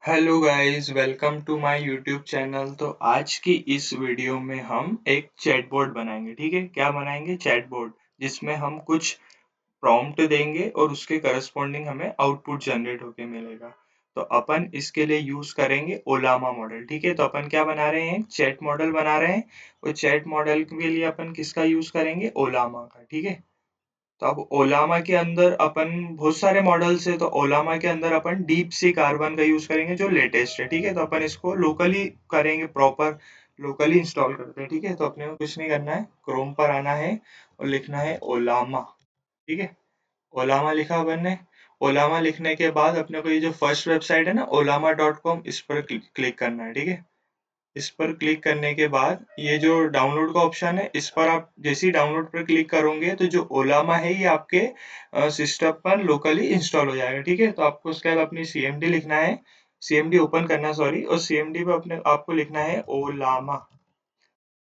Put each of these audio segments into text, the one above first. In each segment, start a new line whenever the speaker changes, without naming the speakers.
Hello guys, welcome to my YouTube channel. तो आज की इस वीडियो में हम एक चैटबॉट बनाएंगे। ठीक है, क्या बनाएंगे? चैटबॉट, जिसमें हम कुछ प्रॉम्प्ट देंगे और उसके करस्पॉन्डिंग हमें आउटपुट जनरेट होके मिलेगा। तो अपन इसके लिए यूज करेंगे ओलामा मॉडल। ठीक है, तो अपन क्या बना रहे हैं? चैट मॉडल बना रहे हैं। और चैट मॉडल के लिए अपन किसका यूज करेंगे? ओलामा का। ठीक है, तो अब ओलामा के अंदर अपन बहुत सारे मॉडल्स है, तो ओलामा के अंदर अपन डीप सी कार्बन का यूज करेंगे जो लेटेस्ट है। ठीक है, तो अपन इसको लोकली करेंगे, प्रॉपर लोकली इंस्टॉल करते हैं। ठीक है, तो अपने को कुछ नहीं करना है, क्रोम पर आना है और लिखना है ओलामा। ठीक है, ओलामा लिखा अपन ने। ओलामा लिखने के बाद अपने को ये जो फर्स्ट वेबसाइट है ना, ollama.com, इस पर क्लिक करना है। ठीक है, इस पर क्लिक करने के बाद ये जो डाउनलोड का ऑप्शन है, इस पर आप जैसे ही डाउनलोड पर क्लिक करोगे तो जो ओलामा है ये आपके सिस्टम पर लोकली इंस्टॉल हो जाएगा। ठीक है, तो आपको उसके बाद अपनी सीएमडी लिखना है, सीएमडी ओपन करना, सॉरी, और सीएमडी पे अपने आपको लिखना है ओलामा।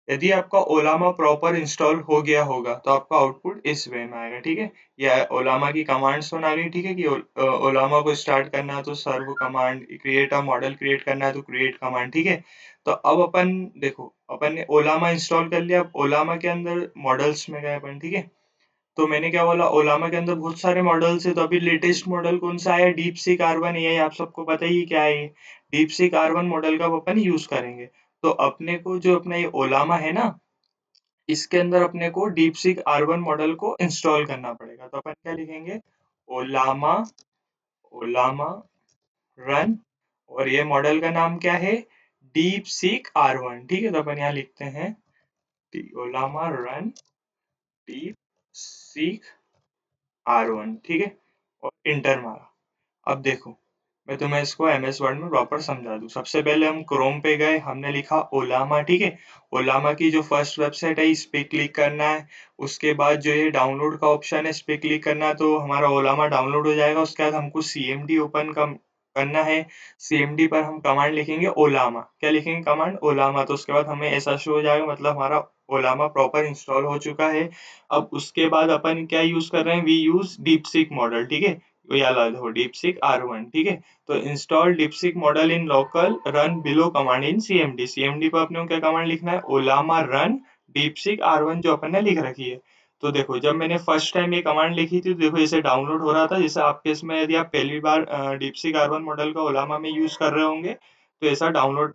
यदि आपका ओलामा प्रॉपर इंस्टॉल हो गया होगा तो आपका आउटपुट इस वे में आएगा। ठीक है, या ओलामा की कमांड सुन आ गई। ठीक है, कि ओलामा को स्टार्ट करना है तो serve command, create a model create करना है तो क्रिएट कमांड। ठीक है, तो अब अपन देखो, अपन ने ओलामा इंस्टॉल कर लिया। अब ओलामा के अंदर मॉडल्स में गए अपन। ठीक है, तो मैंने क्या बोला, ओलामा के अंदर बहुत सारे मॉडल्स है। तो अभी लेटेस्ट मॉडल कौन सा है? Deep sea carbon. ये आप सबको पता ही क्या है। डीप सी कार्बन मॉडल का अपन यूज करेंगे। तो अपने को जो अपना ये ओलामा है ना, इसके अंदर अपने को डीपसीक R1 मॉडल को इंस्टॉल करना पड़ेगा। तो अपन क्या लिखेंगे? ओलामा, ओलामा रन, और ये मॉडल का नाम क्या है? Deep seek R1। ठीक है, तो अपन यहाँ लिखते हैं ओलामा रन डीप सीक R1। ठीक है, और इंटर मारा। अब देखो, मैं तुम्हें इसको एमएस वर्ड में प्रॉपर समझा दूं। सबसे पहले हम क्रोम पे गए, हमने लिखा ओलामा। ठीक है, ओलामा की जो फर्स्ट वेबसाइट है इस पे क्लिक करना है। उसके बाद जो ये डाउनलोड का ऑप्शन है इस पे क्लिक करना है, तो हमारा ओलामा डाउनलोड हो जाएगा। उसके बाद हमको सीएमडी ओपन करना है। सीएमडी पर हम कमांड लिखेंगे ओलामा। क्या लिखेंगे? कमांड ओलामा। तो उसके बाद हमें ऐसा शो हो जाएगा, मतलब हमारा ओलामा प्रॉपर इंस्टॉल हो चुका है। अब उसके बाद अपन क्या यूज कर रहे हैं? We use DeepSeek model. ठीक है, तो याद हो डीपसीक R1। ठीक है, तो install DeepSeek model in local run below command in CMD. CMD पर अपने को क्या कमांड लिखना है? ओलामा रन डीपसीक R1, जो अपन ने लिख रखी है। तो देखो, जब मैंने फर्स्ट टाइम ये कमांड लिखी थी तो देखो इसे डाउनलोड हो रहा था। जैसे आपके इसमें यदि आप पहली बार डीपसीक R1 मॉडल का ओलामा में यूज कर रहे होंगे तो ऐसा डाउनलोड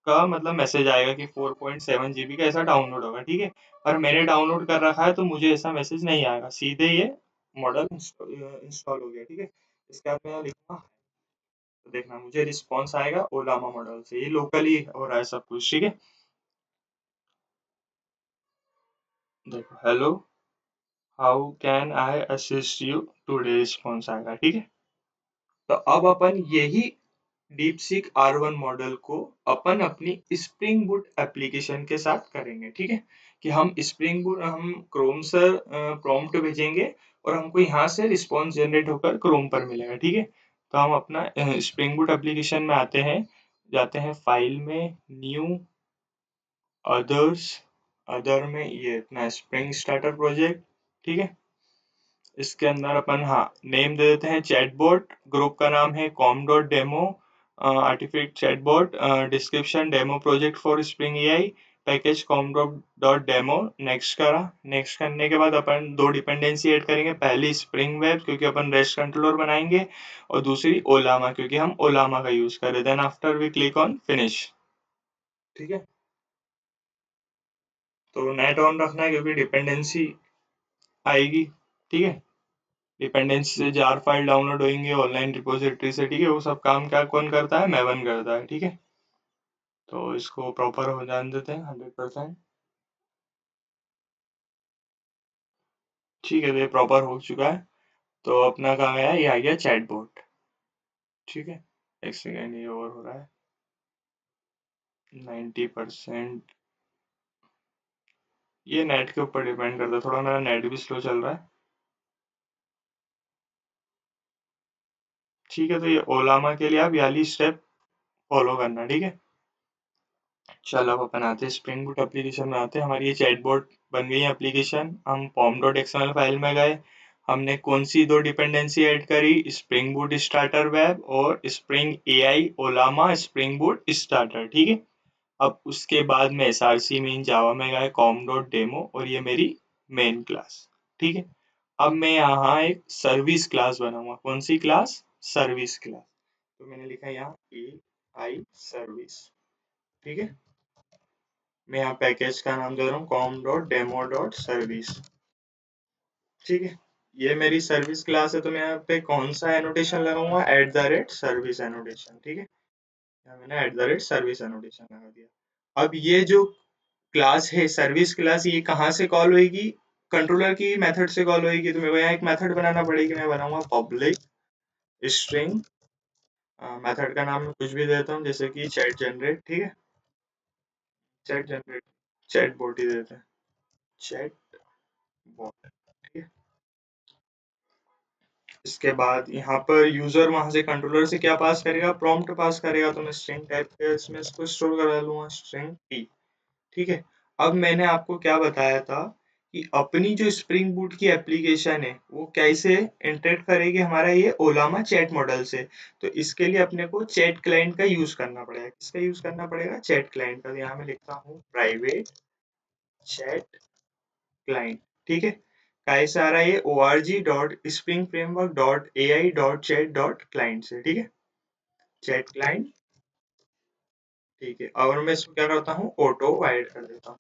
का मतलब मैसेज आएगा कि 4.7 जीबी का ऐसा डाउनलोड होगा। ठीक है, पर मैंने डाउनलोड कर रखा है तो मुझे ऐसा मैसेज नहीं आएगा, सीधे ये मॉडल इंस्टॉल हो गया। ठीक है, इसके बाद मैं लिखूंगा, तो देखना मुझे रिस्पॉन्स आएगा ओलामा मॉडल से। ये लोकली हो रहा है सब कुछ। ठीक है, देखो, hello, how can I assist you today, response आएगा। ठीक है, तो अब अपन यही डीपसीक R1 मॉडल को अपन अपनी स्प्रिंग बूट एप्लीकेशन के साथ करेंगे। ठीक है, कि हम स्प्रिंग बूट, हम क्रोम से प्रॉम्प्ट भेजेंगे और हमको यहाँ से रिस्पॉन्स जनरेट होकर क्रोम पर मिलेगा। ठीक है, तो हम अपना स्प्रिंग बूट एप्लीकेशन में आते हैं, जाते हैं फाइल में, न्यू, अदर्स, अदर में ये अपना स्प्रिंग स्टार्टर प्रोजेक्ट। ठीक है, इसके अंदर अपन, हाँ, नेम दे देते हैं चैटबॉट, ग्रुप का नाम है com dot demo, artifact chatbot, description demo project for spring AI, package com dot demo. Next करा। नेक्स्ट करने के बाद अपन दो डिपेंडेंसी ऐड करेंगे, पहली स्प्रिंग वेब क्योंकि अपन रेस्ट कंट्रोलर बनाएंगे, और दूसरी ओलामा क्योंकि हम ओलामा का यूज करें। Then after we click on finish. ठीक है, तो नेट ऑन रखना है क्योंकि डिपेंडेंसी आएगी। ठीक है, डिपेंडेंसी से जार फाइल डाउनलोड होंगे ऑनलाइन रिपोजिटरी से। ठीक है, वो सब काम क्या कौन करता है? मैवन करता है। ठीक है, तो इसको प्रॉपर हो जाने देते हैं 100%। ठीक है, तो ये प्रॉपर हो चुका है। तो अपना कहाँ गया? ये आ गया चैटबॉट। ठीक है, एक सेकेंड, ये और हो रहा है 90%। ये नेट के ऊपर डिपेंड करता है, थोड़ा मेरा नेट भी स्लो चल रहा है। ठीक है, तो ये ओलामा के लिए आप याली स्टेप फॉलो करना। ठीक है, चलो अब अपन आते हैं स्प्रिंग बूट एप्लीकेशन में आते हैं। हमारी ये चैटबॉट बन गई है एप्लीकेशन। हम पॉम डॉट एक्सएमएल फाइल में गए, हमने कौन सी दो डिपेंडेंसी ऐड करी, स्प्रिंग बूट स्टार्टर वेब और spring AI ओलामा spring boot starter, ठीक है। अब उसके बाद में src मेन जावा में गए कॉम डॉट डेमो और ये मेरी मेन क्लास, ठीक है। अब मैं यहाँ एक सर्विस क्लास बनाऊंगा, कौन सी क्लास, सर्विस क्लास। तो मैंने लिखा यहाँ ए आई सर्विस, ठीक है। मैं यहाँ पैकेज का नाम दे रहा हूँ com dot demo dot service, ठीक है। ये मेरी सर्विस क्लास है, तो मैं यहाँ पे कौन सा एनोटेशन लगाऊंगा, at the rate service annotation, ठीक है। यहाँ मैंने at the rate service annotation लगा दिया। अब ये जो क्लास है सर्विस क्लास, ये कहाँ से कॉल होगी, कंट्रोलर की मेथड से कॉल होगी। तो मेरे को यहाँ एक मेथड बनाना पड़ेगी, मैं बनाऊंगा पब्लिक स्ट्रिंग, मेथड का नाम मैं कुछ भी देता हूँ जैसे कि चैट जनरेट, ठीक है। चैट जनरेट, चैट बॉट ही देते हैं, चैट बॉट, ठीक है। इसके बाद यहाँ पर यूजर वहां से कंट्रोलर से क्या पास करेगा, प्रॉम्प्ट पास करेगा। तो मैं स्ट्रिंग टाइप के इसमें इसको स्टोर करा लूंगा, स्ट्रिंग पी, ठीक है। अब मैंने आपको क्या बताया था कि अपनी जो स्प्रिंग बूट की एप्लीकेशन है वो कैसे इंटरेक्ट करेगी हमारा ये ओलामा चैट मॉडल से। तो इसके लिए अपने को चैट क्लाइंट का यूज करना पड़ेगा। किसका यूज करना पड़ेगा, चैट क्लाइंट का। तो यहाँ मैं लिखता हूँ प्राइवेट चैट क्लाइंट, ठीक है। कैसे आ रहा है ये, org.springframework.ai.chat.client से, ठीक है, चैट क्लाइंट, ठीक है। और मैं इसको क्या करता हूँ, ऑटो वाइड कर देता हूँ,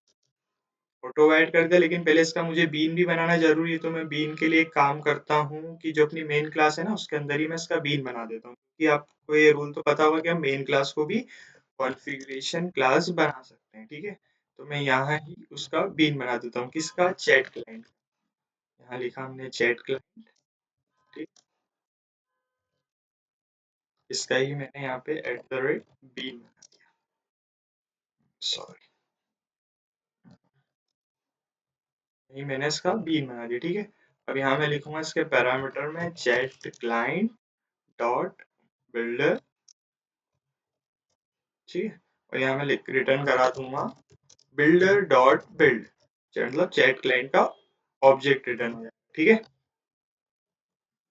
ऑटो ऐड कर दिया। लेकिन पहले इसका मुझे बीन भी बनाना जरूरी है, तो मैं बीन के लिए एक काम करता हूँ कि जो अपनी मेन क्लास है ना उसके अंदर ही मैं इसका बीन बना देता हूँ, क्योंकि आपको ये रूल तो पता होगा कि हम मेन क्लास को भी कॉन्फ़िगरेशन क्लास बना सकते हैं, ठीक है। तो मैं यहाँ ही उसका बीन बना देता हूँ, किसका, चैट क्लाइंट। यहाँ लिखा हमने चैट क्लाइंट, ठीक। इसका ही मैंने यहाँ पे एट द रेट बीन बना दिया, सॉरी, यही मैंने इसका बीन बना दिया, ठीक है। अब यहाँ मैं लिखूंगा इसके पैरामीटर में चैट क्लाइंट डॉट बिल्डर, ठीक है। और यहाँ मैं रिटर्न करा दूंगा बिल्डर डॉट बिल्ड, मतलब चैट क्लाइंट का ऑब्जेक्ट रिटर्न हो जाएगा, ठीक है।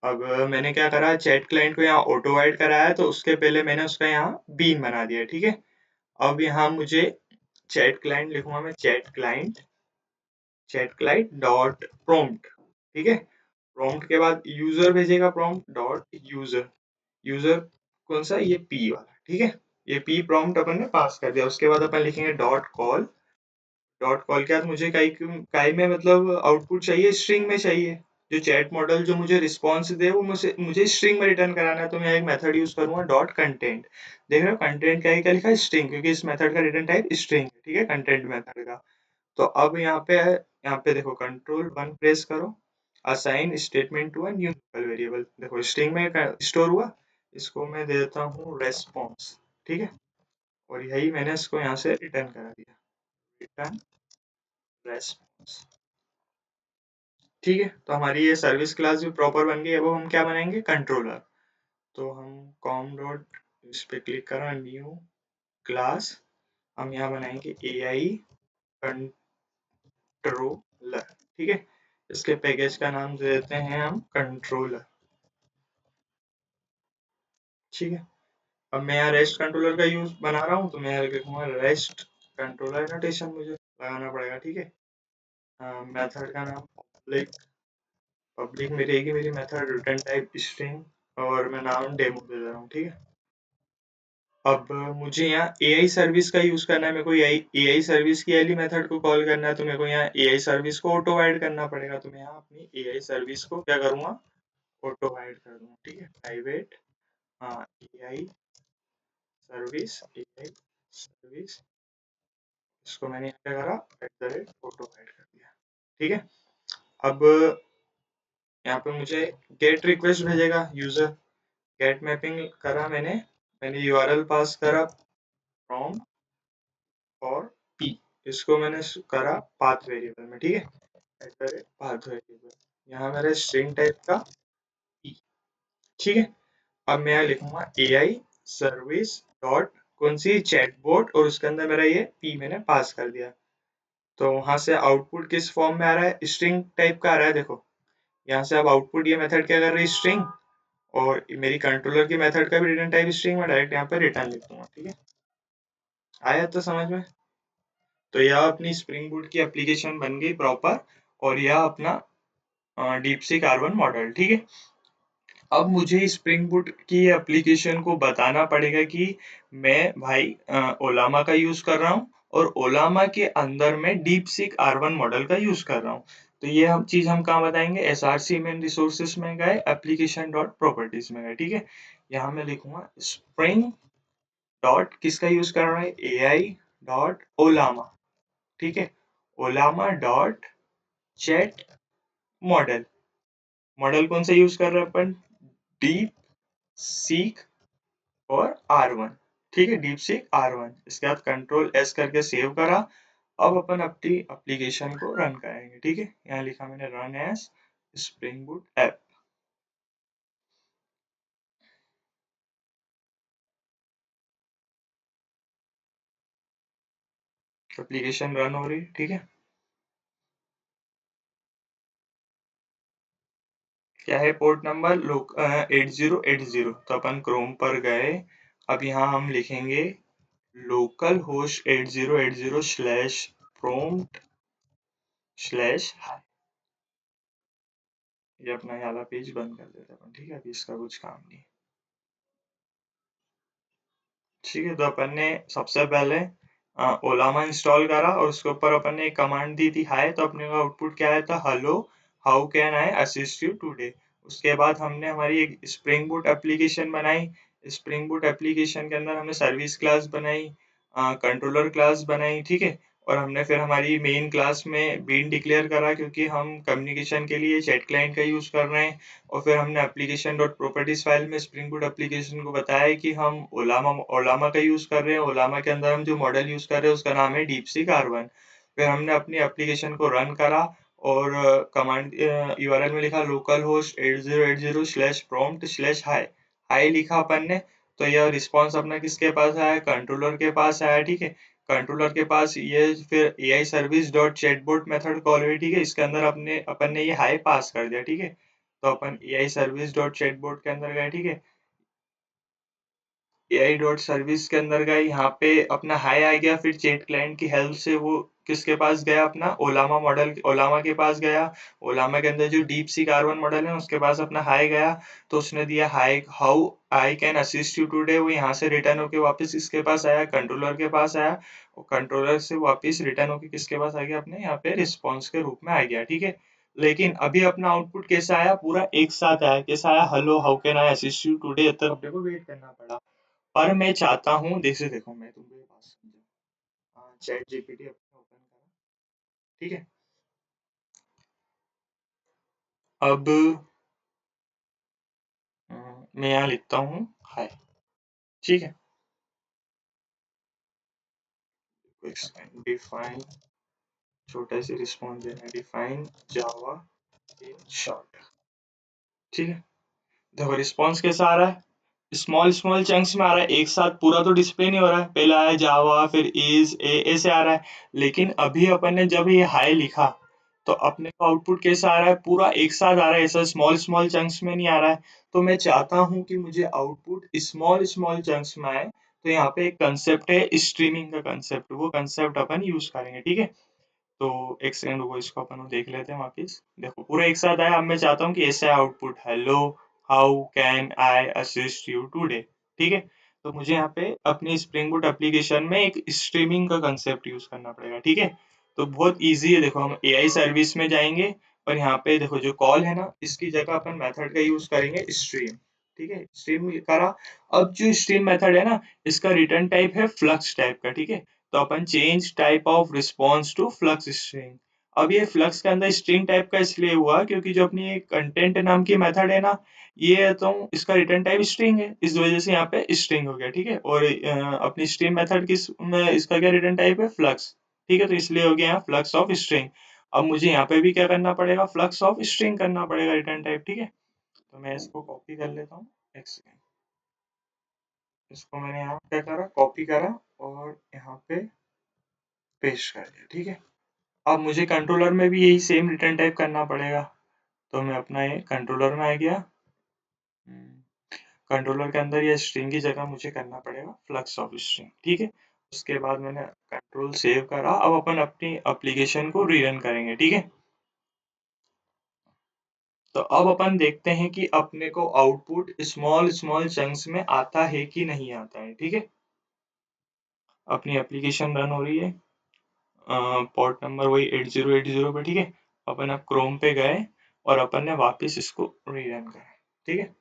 अब मैंने क्या करा, चैट क्लाइंट को यहाँ ऑटो वाइड कराया है, तो उसके पहले मैंने उसका यहाँ बीन बना दिया, ठीक है। अब यहाँ मुझे चैट क्लाइंट लिखूंगा मैं, चैट क्लाइंट डॉट प्रॉम्प्ट, ठीक है। प्रॉम्प्ट के बाद यूजर भेजेगा प्रॉम्प्ट डॉट यूजर, यूजर कौन सा, ये पी वाला, ठीक है। ये पी प्रॉम्प्ट अपन ने पास कर दिया। उसके बाद अपन लिखेंगे डॉट कॉल, डॉट कॉल के बाद मुझे काई में मतलब आउटपुट चाहिए, स्ट्रिंग में चाहिए। जो चैट मॉडल जो मुझे रिस्पॉन्स दे वो मुझे मुझे स्ट्रिंग में रिटर्न कराना है। तो मैं एक मेथड यूज करूंगा डॉट कंटेंट, देख रहे हो कंटेंट क्या लिखा है, स्ट्रिंग, क्योंकि इस मेथड का रिटर्न टाइप स्ट्रिंग है, ठीक है, कंटेंट मेथड का। तो अब यहाँ पे देखो कंट्रोल वन प्रेस करो, assign statement to a new variable, देखो स्ट्रिंग में स्टोर हुआ, इसको मैं दे देता हूँ रेस्पॉन्स, ठीक है। और यही मैंने इसको यहाँ से रिटर्न करा दिया, रिटर्न रेस्पॉन्स, ठीक है। तो हमारी ये सर्विस क्लास भी प्रॉपर बन गई। अब हम क्या बनाएंगे, कंट्रोलर। तो हम कॉम डॉट इस पे क्लिक करा, न्यू क्लास, हम यहाँ बनाएंगे ए आई कंट्रोलर, ठीक है। इसके पैकेज का नाम दे देते हैं हम कंट्रोलर, ठीक है। अब मैं यहाँ रेस्ट कंट्रोलर का यूज बना रहा हूँ, तो मैं यहाँ लिखूंगा रेस्ट कंट्रोलर नोटेशन मुझे लगाना पड़ेगा, ठीक है। मेथड का नाम पब्लिक, पब्लिक में रहेगी मेरी मेथड, रिटर्न टाइप स्ट्रिंग, और मैं नाम डेमो दे दे रहा हूँ, ठीक है। अब मुझे यहाँ एआई सर्विस का यूज करना है, मेरे को एआई सर्विस की एली मेथड को कॉल करना है, तो मेरे को यहाँ एआई सर्विस को ऑटो वाइड करना पड़ेगा। तो मैं यहाँ अपनी एआई सर्विस को क्या करूँगा, ऑटो वाइड कर दूंगा, ठीक है, प्राइवेट, हाँ, एआई सर्विस, एआई सर्विस, इसको मैंने यहाँ क्या करा, at the rate auto wide कर दिया, ठीक है। अब यहाँ पे मुझे गेट रिक्वेस्ट भेजेगा यूजर, गेट मैपिंग करा मैंने यूआरएल पास करा फ्रॉम और पी, इसको मैंने करा पाथ वेरिएबल में, ठीक है, at the rate path variable, यहाँ मेरा स्ट्रिंग टाइप का पी, ठीक है। अब मैं यहाँ लिखूंगा ए आई सर्विस डॉट कौन सी, चैटबॉट, और उसके अंदर मेरा ये पी मैंने पास कर दिया। तो वहां से आउटपुट किस फॉर्म में आ रहा है, स्ट्रिंग टाइप का आ रहा है, देखो यहाँ से अब आउटपुट ये मेथड क्या कर रही है, स्ट्रिंग, और मेरी कंट्रोलर की मेथड का भी रिटर्न टाइप स्ट्रिंग, मैं डायरेक्ट यहाँ पे रिटर्न लिख दूंगा। ठीक है, आया तो समझ में? तो यह अपनी स्प्रिंग बूट की एप्लीकेशन बन गई प्रॉपर, और यह अपना डीप सी कार्बन मॉडल। ठीक है, अब मुझे स्प्रिंग बूट की एप्लीकेशन को बताना पड़ेगा कि मैं भाई ओलामा का यूज कर रहा हूँ, और ओलामा के अंदर में डीप सीक R1 मॉडल का यूज कर रहा हूँ। तो ये हम चीज हम कहाँ बताएंगे, SRC मेन रिसोर्सेस में गए, एप्लीकेशन डॉट प्रॉपर्टीज में गए। ठीक है, यहाँ मैं लिखूंगा स्प्रिंग डॉट किसका यूज कर रहा है, AI डॉट ओलामा। ठीक है, ओलामा डॉट चैट मॉडल। मॉडल कौन सा यूज कर रहे हैं अपन, डीप सीक और R1। ठीक है, डीप सीक R1, इसके बाद कंट्रोल S करके सेव करा। अब अपन अपनी एप्लीकेशन को रन करेंगे। ठीक है, यहाँ लिखा मैंने run as Spring Boot app. Application run हो रही। ठीक है, क्या है पोर्ट नंबर, लोक 8080। तो अपन क्रोम पर गए, अब यहाँ हम लिखेंगे local host 8080 slash prompt slash high. ये अपना ये वाला पेज बंद कर देते हैं अपन। ठीक है, अभी इसका कुछ काम नहीं है। ठीक है, तो अपन ने सबसे पहले ओलामा इंस्टॉल करा, और उसके ऊपर अपन ने एक कमांड दी थी हाय, तो अपने का आउटपुट क्या आया था, hello how can I assist you today. उसके बाद हमने हमारी एक स्प्रिंग बूट एप्लीकेशन बनाई। स्प्रिंग बूट एप्लीकेशन के अंदर हमने सर्विस क्लास बनाई, कंट्रोलर क्लास बनाई। ठीक है, और हमने फिर हमारी मेन क्लास में बीन डिक्लेयर करा, क्योंकि हम कम्युनिकेशन के लिए चैट क्लाइंट का यूज कर रहे हैं। और फिर हमने एप्लीकेशन डॉट प्रॉपर्टीज फाइल में स्प्रिंग बूट एप्लीकेशन को बताया कि हम ओलामा ओलामा का यूज कर रहे हैं। ओलामा के अंदर हम जो मॉडल यूज कर रहे हैं उसका नाम है डीपसीक R1। फिर हमने अपनी एप्लीकेशन को रन करा, और कमांड यूआरएल में लिखा local host 8080 slash prompt slash high. High लिखा अपन ने, तो यह रिस्पॉन्स अपना किसके पास आया, कंट्रोलर के पास आया। ठीक है, कंट्रोलर के पास ये फिर AI service dot chatbot method call हुई। ठीक है, इसके अंदर अपने अपन ने ये हाई पास कर दिया। ठीक है, तो अपन AI सर्विस डॉट चैटबॉट के अंदर गए। ठीक है, AI डॉट सर्विस के अंदर गए, यहाँ पे अपना हाई आ गया, फिर चैट क्लाइंट की हेल्प से वो किसके पास गया, अपना ओलामा मॉडल, ओलामा के पास गया। ओलामा के अंदर जो डीप सी कार्बन मॉडल है उसके पास अपना हाई गया, तो उसने दिया hi how I can assist you today. वो यहाँ से रिटर्न होके वापस किसके पास आया, कंट्रोलर के पास आया, और कंट्रोलर से वापस रिटर्न होके किसके पास आ गया, अपने यहाँ पे रिस्पॉन्स के रूप में आ गया। ठीक है, लेकिन अभी अपना आउटपुट कैसा आया, पूरा एक साथ आया। कैसा आया, hello how can I assist you today, तब अपने को वेट करना पड़ा। पर मैं चाहता हूँ, जैसे देखो मैं तुमको ये बात समझा, हाँ चैट जीपीटी अपने ओपन करा। ठीक है, अब मैं यहाँ लिखता हूँ हाय। ठीक है, डिफाइन, छोटा सी रिस्पॉन्स देना, डिफाइन जावा इन शॉर्ट। ठीक है, देखो रिस्पॉन्स कैसा आ रहा है, स्मॉल स्मॉल चंक्स में आ रहा है, एक साथ पूरा तो डिस्प्ले नहीं हो रहा है। पहले आया जावा, फिर इज ए ऐसे आ रहा है। लेकिन अभी अपन ने जब ये हाई लिखा, तो अपने को आउटपुट कैसा आ रहा है, पूरा एक साथ आ रहा है, ऐसा स्मॉल स्मॉल चंक्स में नहीं आ रहा है। तो मैं चाहता हूँ कि मुझे आउटपुट स्मॉल स्मॉल चंक्स में आए। तो यहाँ पे एक कंसेप्ट है स्ट्रीमिंग का कंसेप्ट, वो कंसेप्ट अपन यूज करेंगे। ठीक है, तो एक सेकंड रुको, इसको अपन देख लेते हैं वापिस। देखो पूरा एक साथ आया, अब मैं चाहता हूँ कि ऐसा output, hello how can I assist you today. ठीक है, तो मुझे यहाँ पे अपनी स्प्रिंग बूट एप्लीकेशन में एक स्ट्रीमिंग का कंसेप्ट यूज करना पड़ेगा। ठीक है, तो बहुत इजी है। देखो हम AI सर्विस में जाएंगे, और यहाँ पे देखो जो कॉल है ना, इसकी जगह अपन मेथड का यूज करेंगे स्ट्रीम। ठीक है, स्ट्रीम करा। अब जो स्ट्रीम मेथड है ना, इसका रिटर्न टाइप है फ्लक्स टाइप का। ठीक है, तो अपन change type of response to flux string. अब ये फ्लक्स के अंदर स्ट्रिंग टाइप का इसलिए हुआ क्योंकि जो अपनी ये कंटेंट नाम की मेथड है ना, ये तो इसका रिटर्न टाइप स्ट्रिंग है, इस वजह से यहाँ पे स्ट्रिंग हो गया। ठीक है, और अपनी स्ट्रिंग मेथड किस में इसका क्या रिटर्न टाइप है, फ्लक्स। ठीक है, तो इसलिए हो गया यहाँ फ्लक्स ऑफ स्ट्रिंग। अब मुझे यहाँ पे भी क्या करना पड़ेगा, फ्लक्स ऑफ स्ट्रिंग करना पड़ेगा रिटर्न टाइप। ठीक है, तो मैं इसको कॉपी कर लेता हूँ, एक सेकेंड। इसको मैंने यहाँ क्या करा, कॉपी करा, और यहाँ पे पेस्ट कर दिया। ठीक है, अब मुझे कंट्रोलर में भी यही सेम रिटर्न टाइप करना पड़ेगा। तो मैं अपना ये कंट्रोलर में आ गया। कंट्रोलर के अंदर ये स्ट्रिंग की जगह मुझे करना पड़ेगा फ्लक्स ऑफ स्ट्रिंग, ठीक है। उसके बाद मैंने कंट्रोल सेव करा। अब अपन अपनी एप्लीकेशन को रीरन करेंगे, ठीक है। तो अब अपन देखते हैं कि अपने को आउटपुट स्मॉल स्मॉल चंक्स में आता है कि नहीं आता है, ठीक है। अपनी एप्लीकेशन रन हो रही है पोर्ट नंबर वही 8080 पे, ठीक है। अपन अब क्रोम पे गए और अपन ने वापस इसको रीरन करा, ठीक है।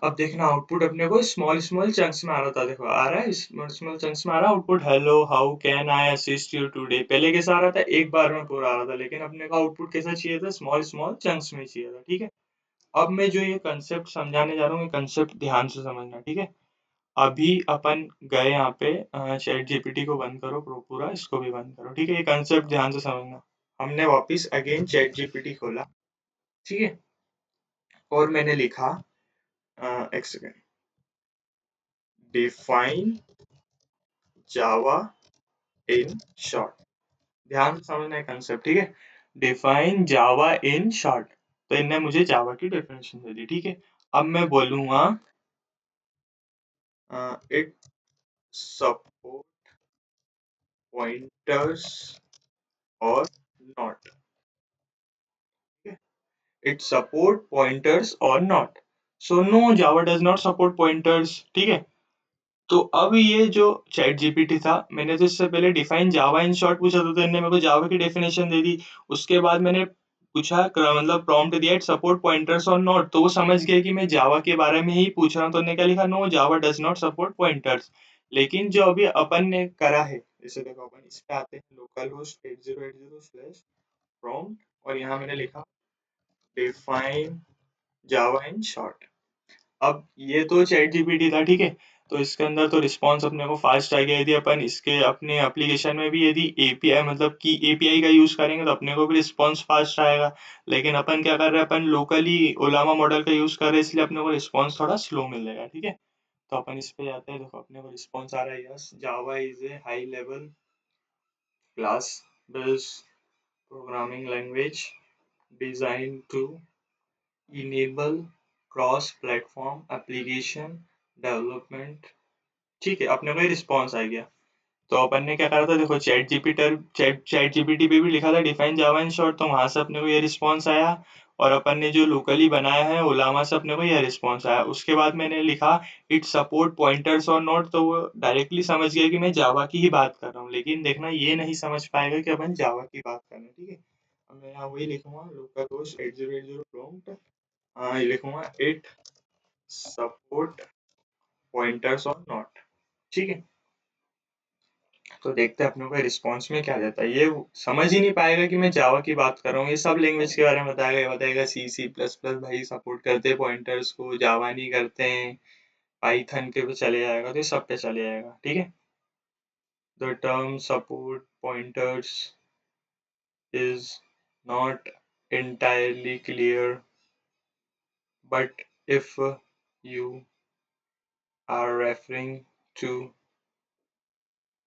अब देखना आउटपुट अपने को स्मॉल स्मॉल चंक्स में आ रहा था, देखो आ रहा है स्मॉल स्मॉल चंक्स में आ रहा है output. Hello how can I assist you today, पहले कैसा आ रहा था, एक बार में पूरा आ रहा था, लेकिन अपने को आउटपुट कैसा चाहिए था, स्मॉल स्मॉल चंक्स में चाहिए था, ठीक है। अब मैं जो ये कंसेप्ट समझाने जा रहा हूँ, ये कंसेप्ट ध्यान से समझना, ठीक है। अभी अपन गए यहाँ पे चैट जीपीटी को बंद करो, पूरा इसको भी बंद करो, ठीक है। ये कंसेप्ट ध्यान से समझना। हमने वापस अगेन चैट जीपीटी खोला, ठीक है। और मैंने लिखा एक second, define Java in short. ध्यान से समझना है कंसेप्ट, ठीक है। डिफाइन जावा इन शॉर्ट, तो इनने मुझे जावा की डेफिनेशन दे दी, ठीक है। अब मैं बोलूंगा it support pointers or not, it support pointers or not. So no Java does not support pointers, ठीक है। तो अब ये जो चैट जीपीटी था, मैंने तो इससे पहले डिफाइन जावा इन शॉर्ट पूछा था, तो इन्होंने मेरे को जावा की डेफिनेशन दे दी। उसके बाद मैंने पूछा मतलब प्रॉम्प्ट दिया it support pointers or not, तो वो समझ गया कि मैं जावा के बारे में ही पूछ रहा हूँ, तो उन्होंने क्या लिखा, no Java does not support pointers. लेकिन जो अभी अपन ने करा है, जैसे देखो अपन इस पे आते हैं, लोकल होस्ट 8080 स्लैश प्रॉम्प्ट, और यहाँ मैंने लिखा डिफाइन जावा इन शॉर्ट। अब ये तो चैट जीपीटी था, ठीक है। तो इसके अंदर तो रिस्पॉन्स अपने को फास्ट आ गया। यदि अपन इसके अपने एप्लीकेशन में भी यदि एपीआई मतलब कि एपीआई का यूज करेंगे तो अपने को भी रिस्पॉन्स फास्ट आएगा। लेकिन अपन क्या कर रहे हैं, अपन लोकली ओलामा मॉडल का यूज कर रहे हैं, इसलिए अपने को रिस्पॉन्स थोड़ा स्लो मिलेगा, ठीक है। तो अपन इस पे जाते हैं, देखो अपने को रिस्पॉन्स आ रहा है, yes Java is a high level class based programming language design to enable cross platform application development, ठीक है। अपने को ये रिस्पॉन्स आ गया। तो अपन ने क्या करा था, देखो चैट जीपीटी पे भी लिखा था डिफाइन जावा इन शॉर्ट, तो वहां से अपने को ये रिस्पॉन्स आया। और अपन ने जो लोकली बनाया है ओलामा से अपने को यह रिस्पॉन्स आया। उसके बाद मैंने लिखा it support pointers or not, तो वो डायरेक्टली समझ गया कि मैं जावा की ही बात कर रहा हूँ। लेकिन देखना ये नहीं समझ पाएगा कि अपन जावा की बात कर रहे हैं, ठीक है। अब मैं यहाँ वही लिखूंगा लोकल होस्ट 8080 प्रॉम्प्ट, हाँ ये लिखूंगा it support pointers or not, ठीक है। तो देखते हैं अपने को रिस्पॉन्स में क्या देता है। ये समझ ही नहीं पाएगा कि मैं जावा की बात कर रहा हूँ। ये सब लैंग्वेज के बारे में बताएगा, ये बताएगा सी सी प्लस प्लस भाई सपोर्ट करते हैं पॉइंटर्स को, जावा नहीं करते हैं। पाइथन के पे चले जाएगा, तो ये सब पे चले जाएगा, ठीक है। The term support pointers is not entirely clear, but if you are referring to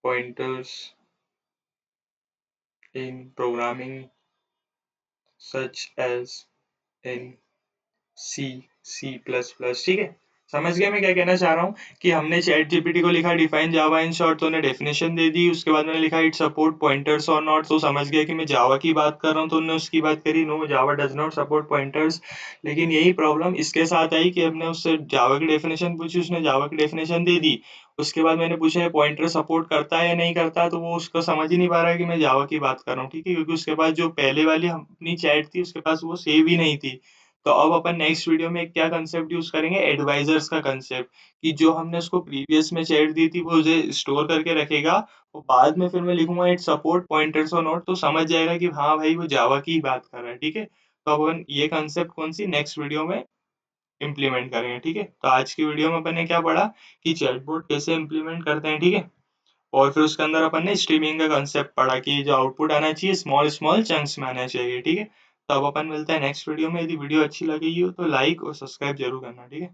pointers in programming such as in C C plus plus, ठीक है। समझ गया मैं क्या कहना चाह रहा हूँ, कि हमने चैट जीपीटी को लिखा डिफाइन जावा इन शॉर्ट, तो उन्हें डेफिनेशन दे दी। उसके बाद मैंने लिखा it support pointers or not, तो समझ गया कि मैं जावा की बात कर रहा हूँ, तो उन्होंने उसकी बात करी, no Java does not support pointers. लेकिन यही प्रॉब्लम इसके साथ आई कि हमने उससे जावा की डेफिनेशन पूछी, उसने जावा की डेफिनेशन दे दी। उसके बाद मैंने पूछा पॉइंटर सपोर्ट करता है या नहीं करता, तो वो उसको समझ ही नहीं पा रहा है कि मैं जावा की बात कर रहा हूँ, ठीक है। क्योंकि उसके पास जो पहले वाली अपनी चैट थी उसके पास वो सेव ही नहीं थी। तो अब अपन नेक्स्ट वीडियो में क्या कंसेप्ट यूज करेंगे, एडवाइजर्स का कंसेप्ट, कि जो हमने उसको प्रीवियस में चैट दी थी वो उसे स्टोर करके रखेगा, और बाद में फिर मैं लिखूंगा इट सपोर्ट पॉइंटर्स और नोट, तो समझ जाएगा कि हाँ भाई वो जावा की ही बात कर रहा है, ठीक है। तो अब अपन ये कंसेप्ट कौन सी नेक्स्ट वीडियो में इम्प्लीमेंट करेंगे, ठीक है। तो आज की वीडियो में अपन ने क्या पढ़ा कि चैटबॉट कैसे इम्प्लीमेंट करते हैं, ठीक है। और फिर उसके अंदर अपन ने स्ट्रीमिंग का कंसेप्ट पढ़ा कि जो आउटपुट आना चाहिए स्मॉल स्मॉल चंक्स में आना चाहिए, ठीक है। तो अब अपन मिलते हैं नेक्स्ट वीडियो में। यदि वीडियो अच्छी लगी हो तो लाइक और सब्सक्राइब जरूर करना, ठीक है।